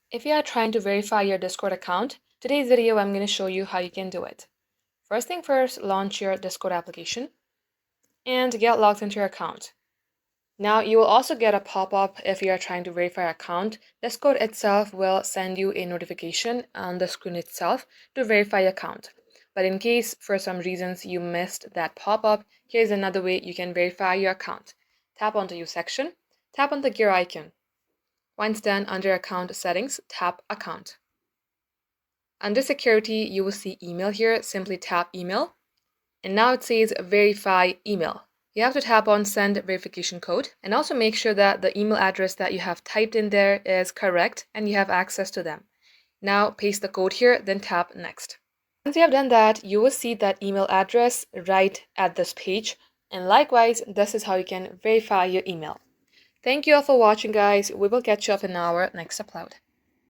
If you are trying to verify your Discord account, today's video I'm going to show you how you can do it. First thing first, launch your Discord application and get logged into your account. Now you will also get a pop-up if you are trying to verify your account. Discord itself will send you a notification on the screen itself to verify your account. But in case for some reasons you missed that pop-up, here's another way you can verify your account. Tap on the Use section, tap on the gear icon. Once done, under Account Settings, tap Account. Under Security, you will see Email here. Simply tap Email. And now it says Verify Email. You have to tap on Send Verification Code and also make sure that the email address that you have typed in there is correct and you have access to them. Now paste the code here, then tap Next. Once you have done that, you will see that email address right at this page. And likewise, this is how you can verify your email. Thank you all for watching, guys. We will catch you up in our next upload.